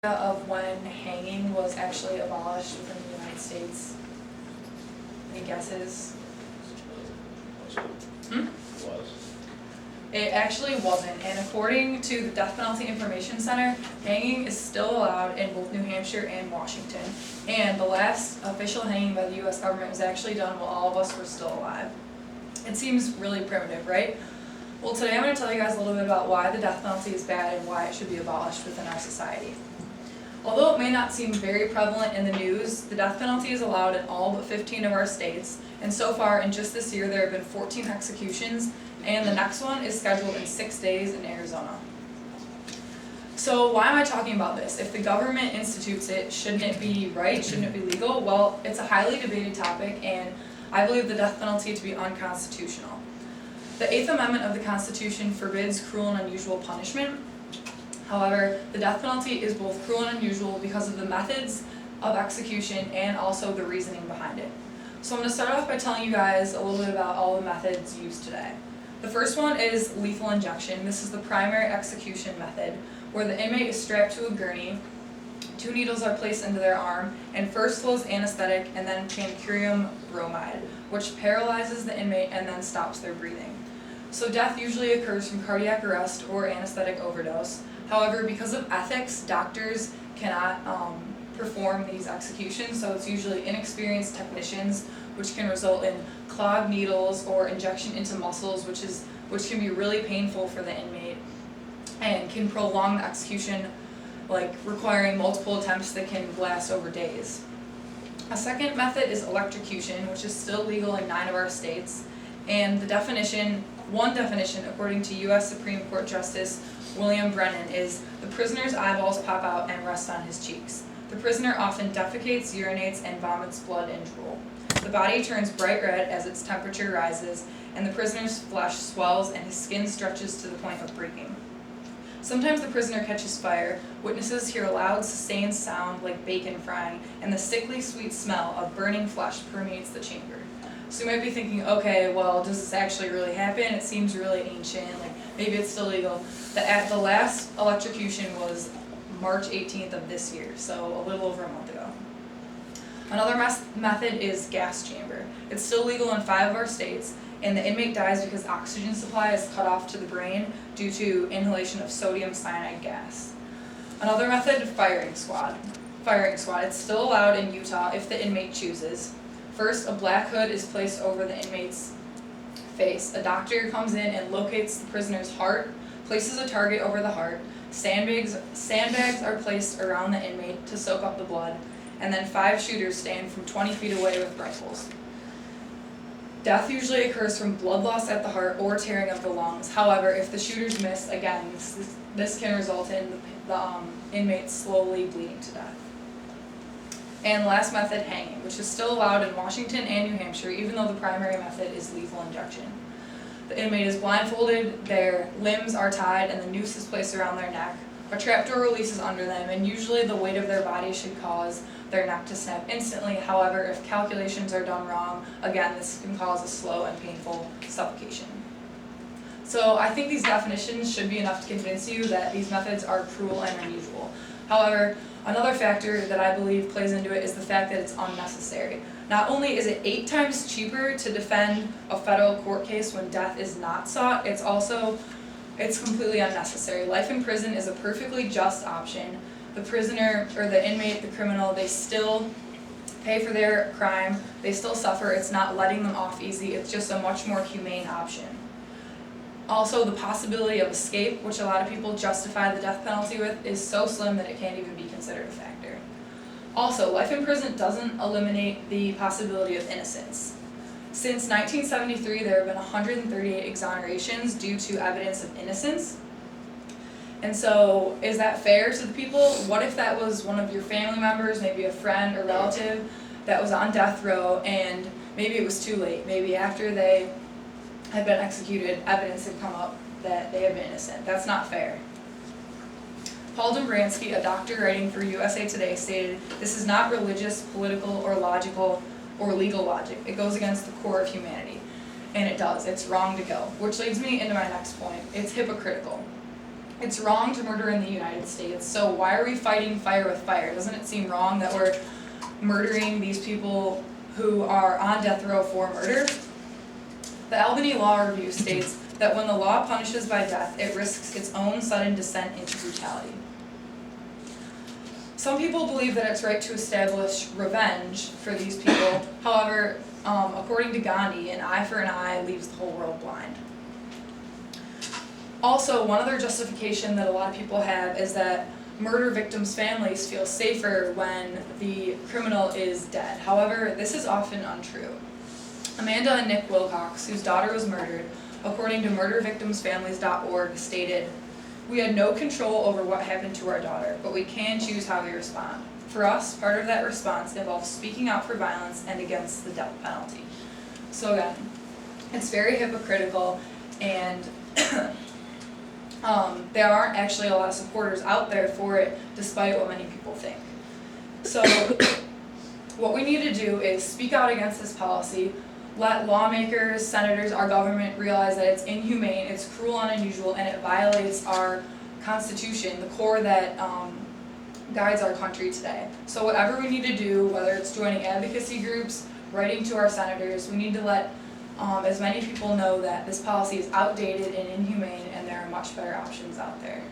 Of when hanging was actually abolished within the United States? Any guesses? Was. It actually wasn't, and according to the Death Penalty Information Center, hanging is still allowed in both New Hampshire and Washington. And the last official hanging by the U.S. government was actually done while all of us were still alive. It seems really primitive, right? Well, today I'm going to tell you guys a little bit about why the death penalty is bad and why it should be abolished within our society. Although it may not seem very prevalent in the news, the death penalty is allowed in all but 15 of our states, and so far in just this year there have been 14 executions, and the next one is scheduled in 6 days in Arizona. So why am I talking about this? If the government institutes it, shouldn't it be right? Shouldn't it be legal? Well, it's a highly debated topic, and I believe the death penalty to be unconstitutional. The 8th Amendment of the Constitution forbids cruel and unusual punishment. However, the death penalty is both cruel and unusual because of the methods of execution and also the reasoning behind it. So I'm going to start off by telling you guys a little bit about all the methods used today. The first one is lethal injection. This is the primary execution method, where the inmate is strapped to a gurney, 2 needles are placed into their arm, and first flows anesthetic and then pancurium bromide, which paralyzes the inmate and then stops their breathing. So death usually occurs from cardiac arrest or anesthetic overdose. However, because of ethics, doctors cannot perform these executions, so it's usually inexperienced technicians, which can result in clogged needles or injection into muscles, which can be really painful for the inmate and can prolong the execution, like requiring multiple attempts that can last over days. A second method is electrocution, which is still legal in 9 of our states, and one definition according to U.S. Supreme Court Justice William Brennan is the prisoner's eyeballs pop out and rest on his cheeks. The prisoner often defecates, urinates, and vomits blood and drool. The body turns bright red as its temperature rises, and the prisoner's flesh swells and his skin stretches to the point of breaking. Sometimes the prisoner catches fire. Witnesses hear a loud, sustained sound like bacon frying, and the sickly sweet smell of burning flesh permeates the chamber. So you might be thinking, okay, well, does this actually really happen? It seems really ancient, like maybe it's still legal. The last electrocution was March 18th of this year, so a little over a month ago. Another method is gas chamber. It's still legal in 5 of our states, and the inmate dies because oxygen supply is cut off to the brain due to inhalation of sodium cyanide gas. Another method, firing squad. It's still allowed in Utah if the inmate chooses. First, a black hood is placed over the inmate's face. A doctor comes in and locates the prisoner's heart, places a target over the heart. Sandbags are placed around the inmate to soak up the blood, and then 5 shooters stand from 20 feet away with rifles. Death usually occurs from blood loss at the heart or tearing of the lungs. However, if the shooters miss, again, this can result in the inmate slowly bleeding to death. And last method, hanging, which is still allowed in Washington and New Hampshire, even though the primary method is lethal injection. The inmate is blindfolded, their limbs are tied, and the noose is placed around their neck. A trapdoor releases under them, and usually the weight of their body should cause their neck to snap instantly. However, if calculations are done wrong, again, this can cause a slow and painful suffocation. So I think these definitions should be enough to convince you that these methods are cruel and unusual. However, another factor that I believe plays into it is the fact that it's unnecessary. Not only is it 8 times cheaper to defend a federal court case when death is not sought, it's completely unnecessary. Life in prison is a perfectly just option. The prisoner or the inmate, the criminal, they still pay for their crime, they still suffer. It's not letting them off easy, it's just a much more humane option. Also, the possibility of escape, which a lot of people justify the death penalty with, is so slim that it can't even be considered a factor. Also, life in prison doesn't eliminate the possibility of innocence. Since 1973, there have been 138 exonerations due to evidence of innocence. And so, is that fair to the people? What if that was one of your family members, maybe a friend or relative, that was on death row, and maybe it was too late? Maybe after they had been executed, evidence had come up that they had been innocent. That's not fair. Paul Dombransky, a doctor writing for USA Today, stated, "This is not religious, political, or logical, or legal logic. It goes against the core of humanity." And it does. It's wrong to go. Which leads me into my next point. It's hypocritical. It's wrong to murder in the United States, so why are we fighting fire with fire? Doesn't it seem wrong that we're murdering these people who are on death row for murder? The Albany Law Review states that when the law punishes by death, it risks its own sudden descent into brutality. Some people believe that it's right to establish revenge for these people. However, according to Gandhi, an eye for an eye leaves the whole world blind. Also, one other justification that a lot of people have is that murder victims' families feel safer when the criminal is dead. However, this is often untrue. Amanda and Nick Wilcox, whose daughter was murdered, according to murdervictimsfamilies.org, stated, "We had no control over what happened to our daughter, but we can choose how we respond. For us, part of that response involves speaking out for violence and against the death penalty." So again, it's very hypocritical, and there aren't actually a lot of supporters out there for it, despite what many people think. So what we need to do is speak out against this policy, let lawmakers, senators, our government realize that it's inhumane, it's cruel and unusual, and it violates our Constitution, the core that guides our country today. So whatever we need to do, whether it's joining advocacy groups, writing to our senators, we need to let as many people know that this policy is outdated and inhumane, and there are much better options out there.